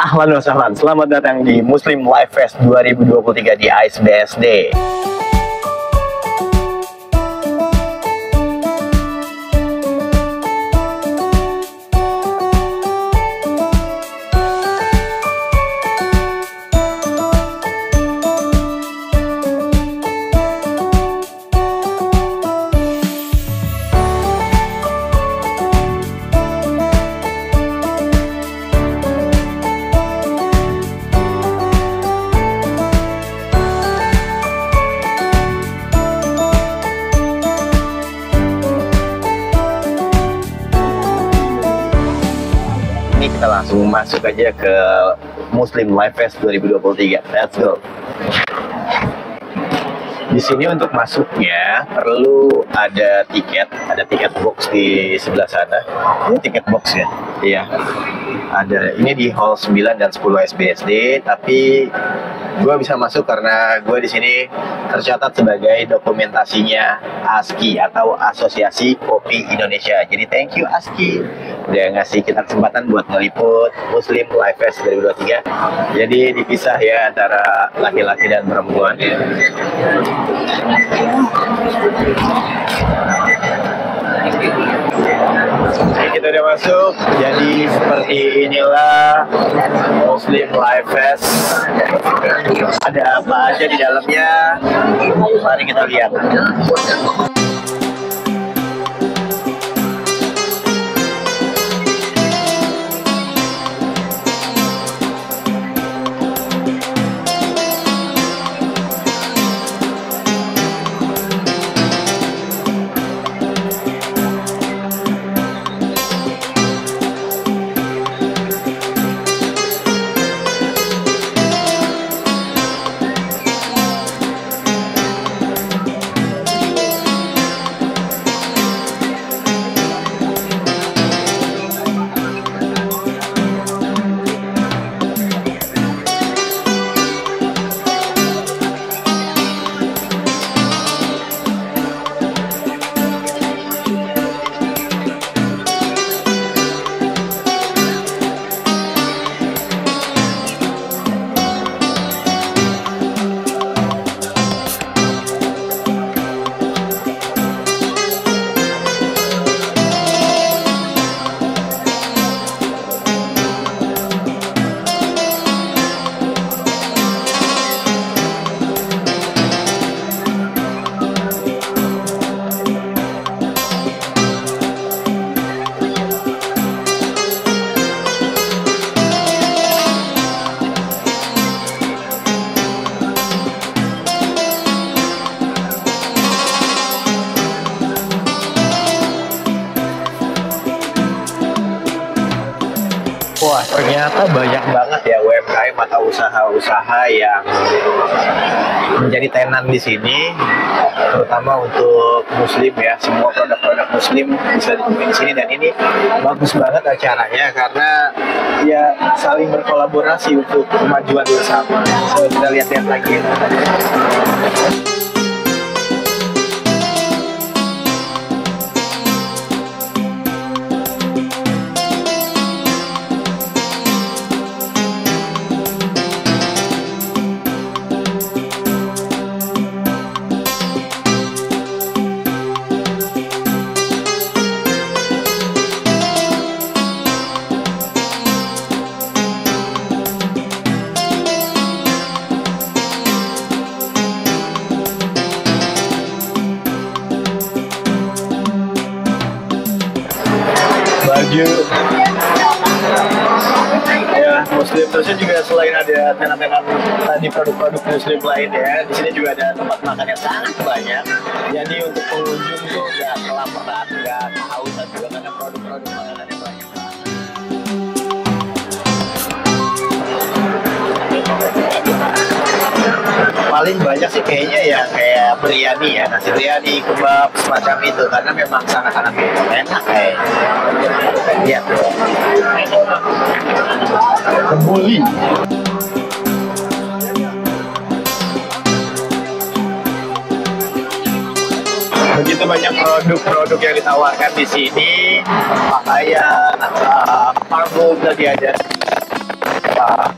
Ahlan wa sahlan, selamat datang di Muslim Life Fest 2023 di ICE BSD. Ini kita langsung masuk aja ke Muslim Life Fest 2023. Let's go. Di sini untuk masuknya perlu ada tiket box di sebelah sana. Ini tiket box ya? Iya. Ada, ini di hall 9 dan 10 SBSD, tapi gue bisa masuk karena gue di sini tercatat sebagai dokumentasinya ASKI atau Asosiasi Kopi Indonesia. Jadi thank you ASKI udah ngasih kita kesempatan buat ngeliput Muslim Life Fest 2023. Jadi dipisah ya antara laki-laki dan perempuan. Kita udah masuk, jadi seperti inilah Muslim Life Fest. Ada apa aja di dalamnya? Mari kita lihat. Wah, ternyata banyak banget ya UMKM atau usaha-usaha yang menjadi tenan di sini, terutama untuk Muslim ya. Semua produk-produk Muslim bisa ditemui di sini, dan ini bagus banget acaranya karena ya saling berkolaborasi untuk kemajuan bersama. So, kita lihat-lihat lagi. Baju ya Muslim, terusnya juga selain ada tenan-tenan tadi produk-produk Muslim lain ya, di sini juga ada tempat makan yang sangat banyak. Jadi untuk pengunjung tuh nggak kelaparan, nggak kehausan juga karena produk-produk makanan yang banyak. Paling banyak sih kayaknya ya kayak biryani ya, nasi biryani, kebab, semacam itu, karena memang sangat-sangat enak kayaknya. Lihat tuh. Kebuli. Begitu banyak produk-produk yang ditawarkan di sini, pakaian, parfum tadi ada. sekolah,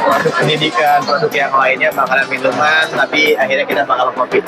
produk pendidikan, produk yang lainnya, makanan minuman, tapi akhirnya kita bakal ngopi.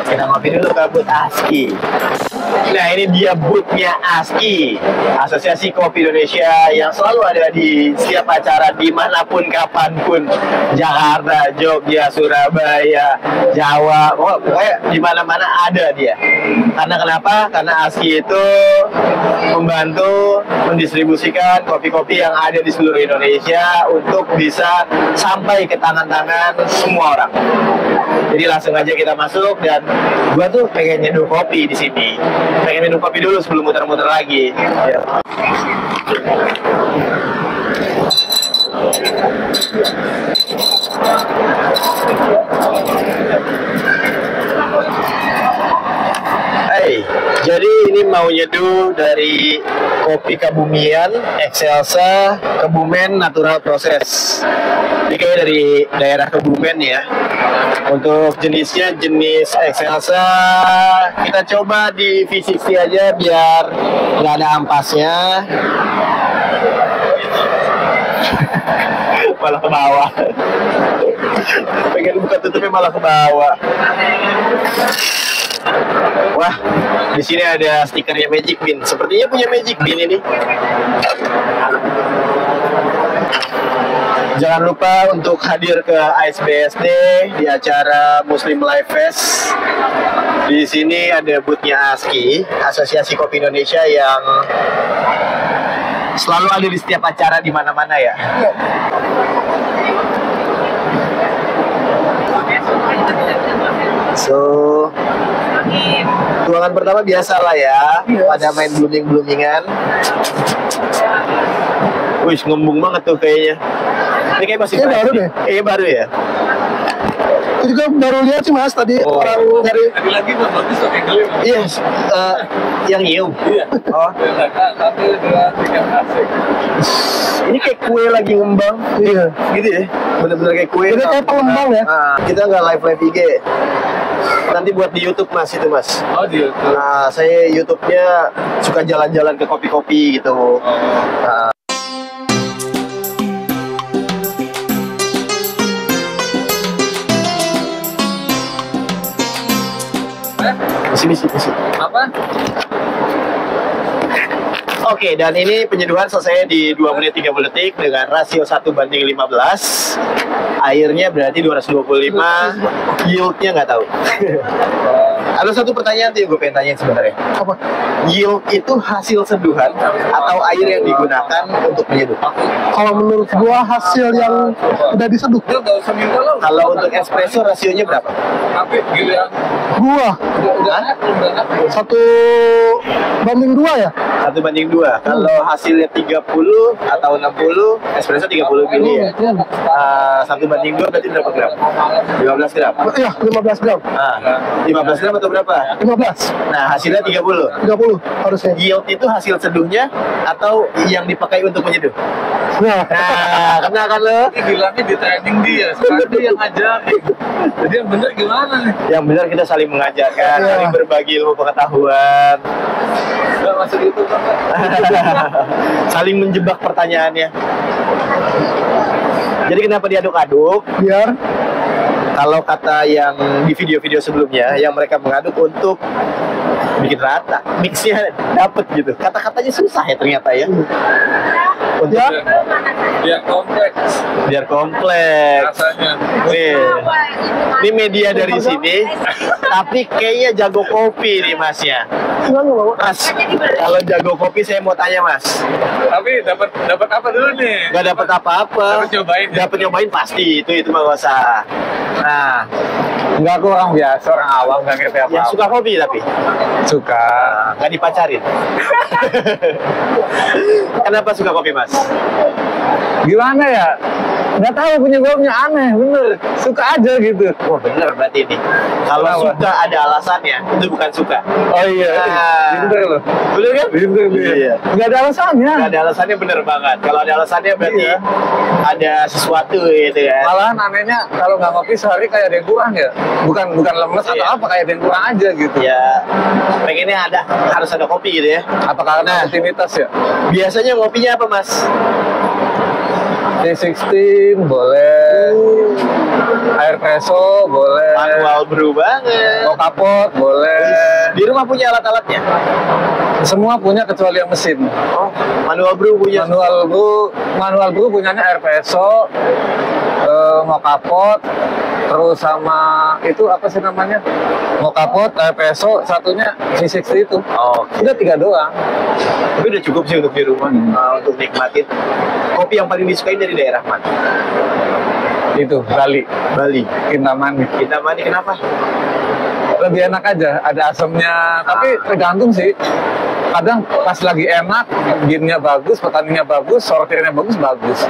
Kita ngopi dulu ke booth ASKI. Nah, ini dia boothnya ASKI, Asosiasi Kopi Indonesia, yang selalu ada di setiap acara dimanapun, kapanpun, Jakarta, Jogja, Surabaya, Jawa, pokoknya di mana-mana ada dia. Karena kenapa? Karena ASKI itu membantu mendistribusikan kopi-kopi yang ada di seluruh Indonesia untuk bisa sampai ke tangan-tangan semua orang. Jadi langsung aja kita masuk, dan gua tuh pengen nyeduh kopi di sini. Pengen minum kopi dulu sebelum muter-muter lagi. Ya. Hey, jadi ini mau nyeduh dari kopi Kebumian, Excelsa, Kebumen Natural Process. Ini kayak dari daerah Kebumen ya. Untuk jenisnya jenis Excelsa, kita coba di V60 aja biar nggak ada ampasnya. Malah ke bawah. Pengen buka tutupnya malah ke bawah. Wah, di sini ada stikernya Magic Bean. Sepertinya punya Magic Bean ini. Jangan lupa untuk hadir ke ASBSD di acara Muslim Life Fest. Di sini ada boothnya ASKI, Asosiasi Kopi Indonesia, yang selalu ada di setiap acara di mana-mana ya. So, tuangan pertama biasa lah ya, pada main blooming-bloomingan. Wih, ngembung banget tuh kayaknya. Ini kayak masih baru deh. Kayaknya baru ya. Itu juga baru lihat sih Mas tadi orang dari. Tadi lagi tuh bagus tuh kayak geli. Iya, yang nyium. Iya. Oh, 1, 2, 3 asik. ini kayak kue lagi ngembang. Iya. Gitu ya, bener-bener kayak kue. Ini kayak pengembang ya. Nah, kita nggak live IG. Nanti buat di YouTube Mas, itu Mas. Oh di YouTube. Nah, saya YouTube-nya suka jalan-jalan ke kopi-kopi gitu. Nah, di sini. Apa? Oke, dan ini penyeduhan selesai di 2 menit 30 detik dengan rasio 1:15. Airnya berarti 225. Yieldnya nggak tahu. Ada satu pertanyaan tuh yang gue pengen tanyain sebenarnya. Apa? Yield itu hasil seduhan atau air yang digunakan untuk menyeduh? Kalau menurut gua hasil yang udah diseduh. Udah nggak usah minta lo. Kalau untuk espresso rasionya berapa? Tapi gila ya. Gua Udah enak, udah enak. 1:2 ya. 1:2. Kalau hasilnya 30 atau 60, espresso 30 mili ya. 1:2 berarti berapa gram? 15 gram. Iya, 15 gram. 15 gram atau berapa? 15. Nah, hasilnya 30. 30 harusnya. Yield itu hasil seduhnya atau yang dipakai untuk menyeduh? Nah, Nah, kena kan lo? Ini bilangnya di training dia, sekarang dia yang ngajarin. Jadi yang bener gimana nih? Yang benar kita saling mengajarkan, Iya. saling berbagi ilmu pengetahuan, Gak masuk itu kan? saling menjebak pertanyaannya. Jadi kenapa diaduk-aduk? biar Kalau kata yang di video-video sebelumnya, yang mereka mengaduk untuk bikin rata, mixnya dapet gitu. Kata-katanya susah ya ternyata ya. Untuk ya Biar kompleks biar kompleks. rasanya. Nih, ini media dari sini, tapi kayaknya jago kopi nih masnya. enggak mau. Mas, kalau jago kopi saya mau tanya Mas. Tapi dapat apa dulu nih? Nggak dapat apa-apa. Dapat nyobain ya? Dapat nyobain pasti, itu mah nggak usah. Nah, Enggak, aku orang biasa, orang awam, nggak ngerti yang apa-apa. suka kopi tapi Suka. nggak dipacarin. Kenapa suka kopi Mas? Gimana ya? Nggak tahu, punya gue punya aneh, bener. Suka aja gitu. Wah bener berarti ini. Kalau Kenapa? suka ada alasannya, itu bukan suka. Oh iya, Nah. pinter loh. Bener kan? Pinter dia. Iya. Nggak ada alasannya. Nggak ada alasannya, bener banget. Kalau ada alasannya berarti Iya. ada sesuatu gitu kan. Malahan anehnya kalau nggak ngopi sehari kayak ada yang kurang ya. Bukan lemes atau Iya. apa, kayak ada yang kurang aja gitu. Ya, pengennya harus ada kopi gitu ya. Apa karena rutinitas ya? Biasanya ngopinya apa Mas? T16 boleh, air presso boleh, Manual brew banget. mau kapot boleh. Di rumah punya alat-alatnya? Semua punya kecuali yang mesin. Oh, manual brew punya. Manual brew punyanya air presso, mau kapot, terus sama itu apa sih namanya? Mau kapot, air presso, satunya V60 itu. Oh, Udah 3 doang. tapi udah cukup sih untuk di rumah. Untuk nikmatin kopi yang paling disukai dari daerah mana? Itu Bali, Bali. Kintamani. Kintamani kenapa? Lebih enak aja, ada asamnya. Tapi tergantung sih. Kadang pas lagi enak, ginnya bagus, petaninya bagus, sortirnya bagus.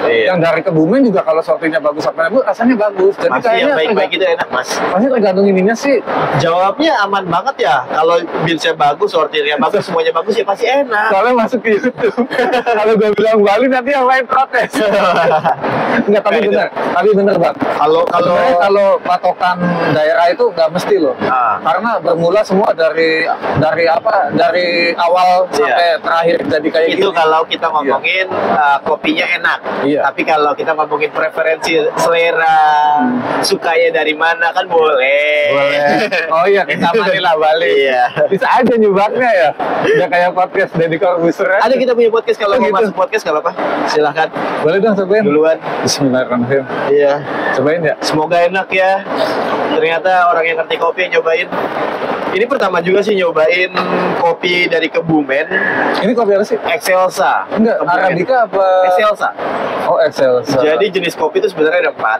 Iya. Yang dari Kebumen juga kalau sortirnya bagus, apa bagus, rasanya bagus. Jadi Pasti yang baik-baik itu enak, Mas. pasti tergantung ininya sih. Jawabnya aman banget ya. Kalau beansnya bagus, sortirnya bagus, semuanya bagus ya pasti enak. Soalnya masuk ke YouTube. Kalau gue bilang Bali nanti yang lain protes. Enggak, tapi Kayak benar. Tapi benar, Bang. Kalau Sebenarnya kalau patokan daerah itu nggak mesti loh. Karena bermula semua dari apa? Dari awal sampai terakhir jadi kayak itu gitu. kalau kita ngomongin kopinya enak. Iya. Tapi kalau kita ngomongin preferensi selera, sukanya dari mana kan boleh. Boleh. Oh iya, kita lah Bali. Iya. Bisa aja nyubaknya ya. Udah kayak podcast Deddy Corbuzier. Ada kita punya podcast, kalau mau gitu. masuk podcast nggak apa-apa. Silahkan Boleh dong cobain. duluan. Bismillahirrahmanirrahim. Iya. Cobain ya. Semoga enak ya. Ternyata orang yang ngerti kopi yang nyobain. Ini pertama juga sih nyobain kopi dari Kebumen, Ini kopi apa sih? Excelsa. Enggak, Kebumen. Arabica apa? Excelsa. Oh, Excelsa. Jadi jenis kopi itu sebenarnya ada 4. Oh,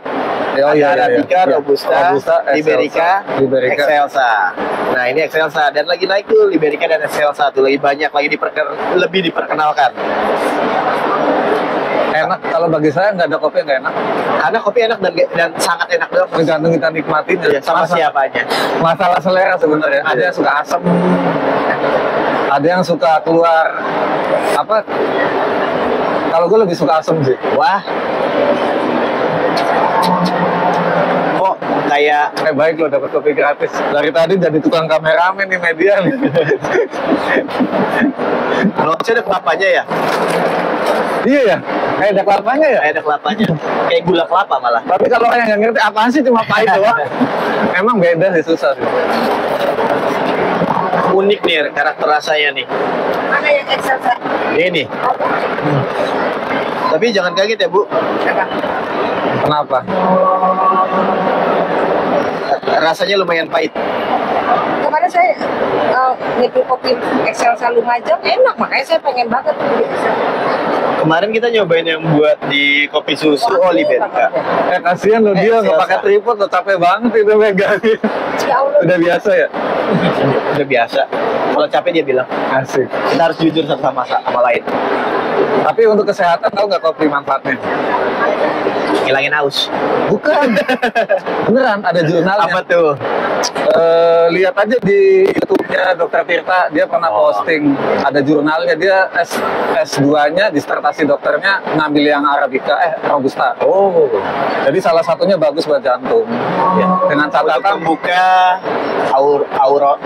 iya, Ada iya, Arabica, iya. Robusta, Robusta, Liberica, Liberica. Excelsa. Nah ini Excelsa dan lagi naik tuh Liberica dan Excelsa tuh lebih banyak lagi lebih diperkenalkan. Enak, kalau bagi saya nggak ada kopi yang nggak enak. Karena kopi enak dan sangat enak dong. Tergantung kita nikmatin Ya, sama Masa- siapanya. Masalah selera sebenarnya. Ada yang suka asam, ada yang suka keluar apa? Kalau gue lebih suka asam sih. Wah. Kok kayak Baik lo dapat kopi gratis. Dari tadi jadi tukang kameramen nih media nih. notes ada kelapanya ya? Iya ya, kayak ada kelapanya ya. Kayak ada kelapanya. Kayak gula kelapa malah. Tapi kalau orang yang nggak ngerti apaan sih cuma pahit doang. Emang beda sih, susah sih. Unik nih karakter rasanya nih. Mana yang Excelsa? Ini. Tapi jangan kaget ya, Bu. Kenapa? Rasanya lumayan pahit. Kemarin saya nyepi kopi Excelsa Lumajang enak, makanya saya pengen banget beli Excelsa. Kemarin kita nyobain yang buat di kopi susu Liberica. Kasihan lo dia nggak Excelsa. pakai tripod lo, capek banget itu megangin. Ya Allah. Udah biasa ya? Udah biasa. Kalau capek dia bilang, Asik. kita harus jujur satu sama lain. Tapi untuk kesehatan tahu nggak kopi manfaatnya? Ngilangin haus. Bukan. Beneran ada jurnalnya. Apa tuh? Lihat aja di YouTube-nya Dr. Tirta, dia pernah posting ada jurnalnya, dia S2-nya disertasi dokternya ngambil yang Arabica Robusta. Oh. Jadi salah satunya bagus buat jantung. Ya. Dengan Untuk catatan membuka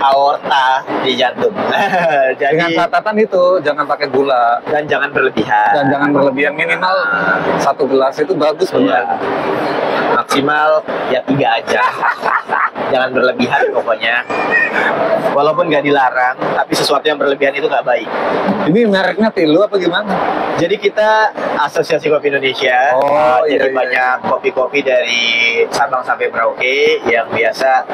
aorta di jantung. dengan Jadi catatan itu jangan pakai gula dan jangan berlebihan. dan jangan berlebihan, minimal 1 gelas itu bagus Iya. benar. Maksimal ya 3 aja. Jangan berlebihan pokoknya. Walaupun nggak dilarang, tapi sesuatu yang berlebihan itu nggak baik. Ini mereknya Pilu apa gimana? Jadi kita Asosiasi Kopi Indonesia, Oh, jadi iya, iya. banyak kopi-kopi dari Sabang sampai Merauke yang biasa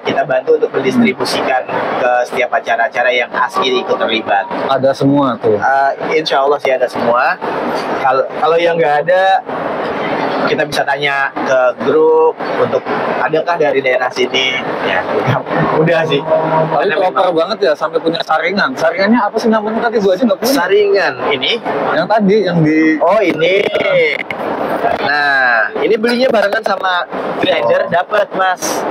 kita bantu untuk mendistribusikan ke setiap acara-acara yang ASKI ikut terlibat. Ada semua tuh. Insya Allah sih ada semua. Kalau yang nggak ada, kita bisa tanya ke grup untuk adakah dari daerah sini. Ya, udah sih. Tapi Karena proper memang banget ya, sampai punya saringan. Saringannya apa sih namanya tadi? Gua aja nggak punya. saringan ini. Yang tadi, yang di... Oh ini. Nah, ini belinya barengan sama grinder, dapat Mas.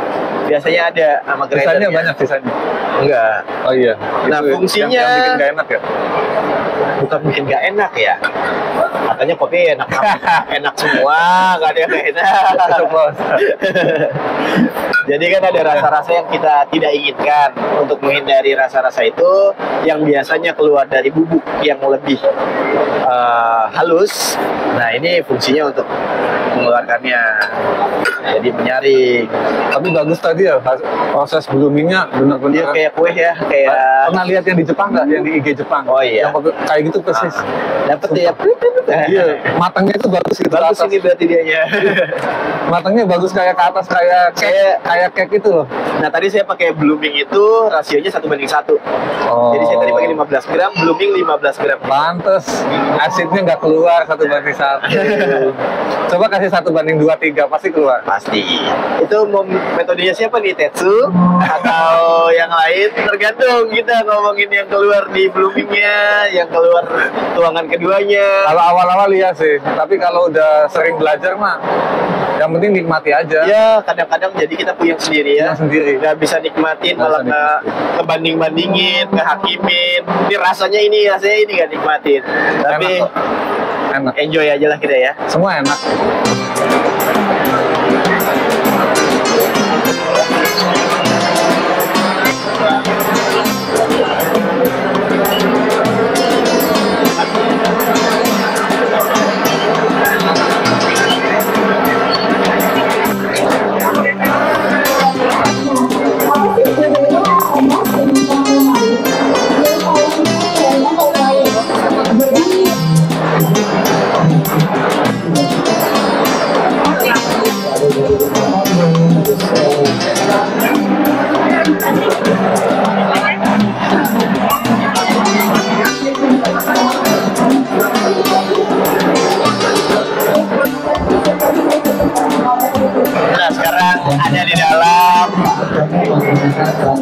Biasanya ada sama Sisanya grindernya. banyak, sisanya. Enggak. Oh iya. Nah, Itu fungsinya- yang bikin gak enak ya? Bukan bikin nggak enak ya. Katanya kopi enak, enak semua, nggak ada yang nggak enak. Itu bos. Jadi kan ada rasa-rasa yang kita tidak inginkan. Untuk menghindari rasa-rasa itu yang biasanya keluar dari bubuk yang lebih halus. Nah, ini fungsinya untuk mengeluarkannya. Jadi menyaring. Tapi bagus tadi ya proses bloomingnya Dia benar-benar. kayak kue ya, kayak Pernah lihat yang di Jepang nggak? Yang di IG Jepang? Oh, iya. Yang kayak gitu persis. dapet ya. Iya, matangnya itu bagus gitu. Bagus atas. ini berarti dianya. Matangnya bagus kayak ke atas kayak cake itu loh. Nah, tadi saya pakai blooming itu rasionya 1:1. Oh. Jadi saya tadi pakai 15 gram, blooming 15 gram. Pantes asidnya nggak keluar 1:1. Coba kasih 1:2, 3 pasti keluar. Pasti. Itu metodenya siapa nih, Tetsu atau yang lain? Tergantung kita ngomongin yang keluar di bloomingnya, yang keluar tuangan keduanya. Kalau awal-awal iya sih, tapi kalau udah sering belajar mah, yang penting nikmati aja. Ya, kadang-kadang jadi kita puyeng sendiri ya. Puyeng sendiri. Nggak bisa nikmatin, Nggak malah bisa kebanding-bandingin, ngehakimin. Ini rasanya ini nggak nikmatin. Tapi Enak. enjoy aja lah kita ya. Semua enak. Nah, sekarang ada di dalam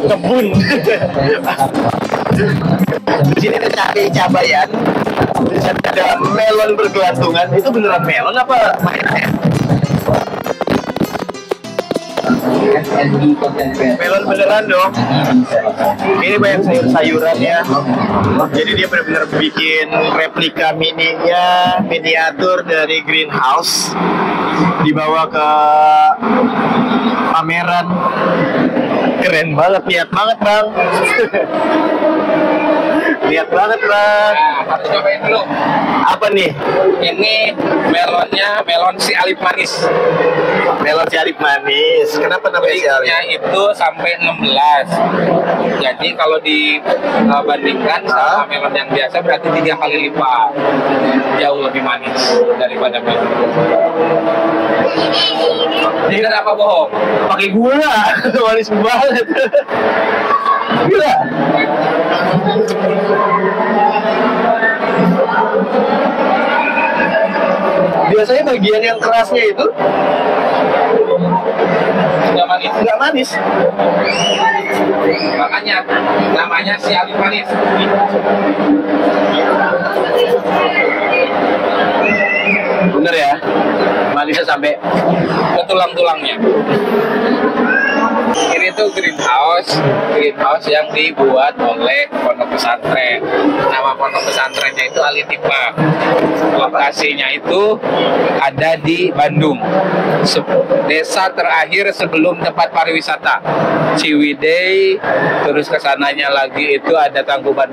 kebun. Di sini ada cabai-cabayan. Di sana ada melon bergelantungan. Itu beneran melon apa mainannya? Melon beneran dong. Ini banyak sayur-sayuran ya. Jadi dia benar-benar bikin replika mininya, miniatur dari greenhouse, dibawa ke pameran. Keren banget, lihat banget bang. Lihat banget bang. Harus cobain dulu. Apa nih? Ini melonnya melon si alif manis. Melon si alif manis. Kenapa namanya si alif? Peaknya itu sampai 16. Jadi kalau dibandingkan sama melon yang biasa berarti 3 kali lipat. Jauh lebih manis daripada melon. Ini apa bohong? Pakai gula. Manis banget. Gila. Biasanya bagian yang kerasnya itu Sudah manis. nggak manis. Makanya namanya si alif manis. Bener ya, manisnya sampai Ke tulang-tulangnya. Ini tuh greenhouse yang dibuat oleh pondok pesantren. Nama pondok pesantrennya itu Alitipa. Lokasinya itu ada di Bandung, desa terakhir sebelum tempat pariwisata Ciwidey. Terus kesananya lagi itu ada Tangkuban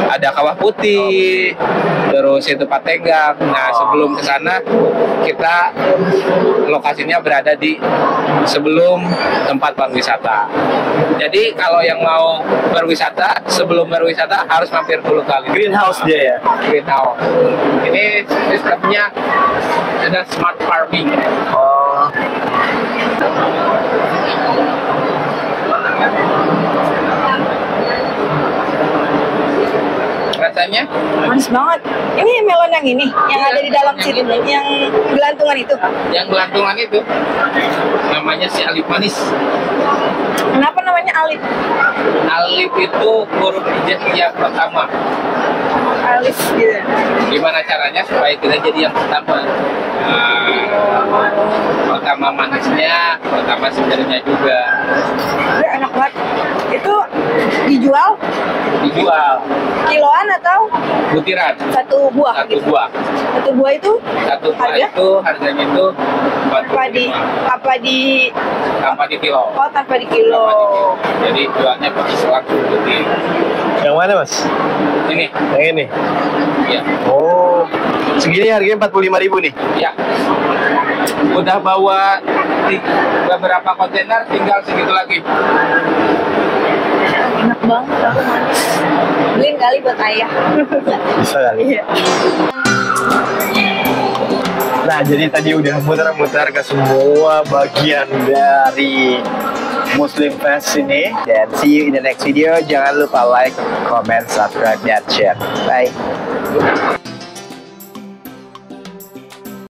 ada Kawah Putih, terus itu Patenggang. Nah, sebelum ke sana kita lokasinya berada di sebelum tempat pariwisata. Jadi kalau yang mau berwisata, sebelum berwisata harus mampir dulu kali. greenhouse dia ya. Greenhouse. Ini sistemnya ada smart farming. Oh, Rasanya Manis banget. Ini melon yang ini, yang ada di dalam sini, yang gelantungan itu. yang gelantungan itu namanya si alif manis. Kenapa namanya Alif? Alif itu huruf hijaiyah pertama. Alif gitu. Gimana caranya supaya kita jadi yang pertama? Pertama manisnya, pertama segernya juga. Ya, enak banget. Itu Dijual Dijual kiloan atau butiran. satu buah Satu gitu? buah. Satu buah itu Satu buah Harga? itu harganya itu apa di kilo. oh tanpa di kilo. Jadi jualnya pakai selang butir. Yang mana mas? Ini, Yang ini? ya, Oh, segini harganya 45.000 nih. ya. Udah bawa beberapa kontainer, tinggal segitu lagi. Enak banget, aku manis. Beliin kali buat ayah. Bisa kali. Iya. Nah, jadi tadi udah muter-muter ke semua bagian dari Muslim Fest ini. Dan see you in the next video. Jangan lupa like, comment, subscribe, dan share. Bye.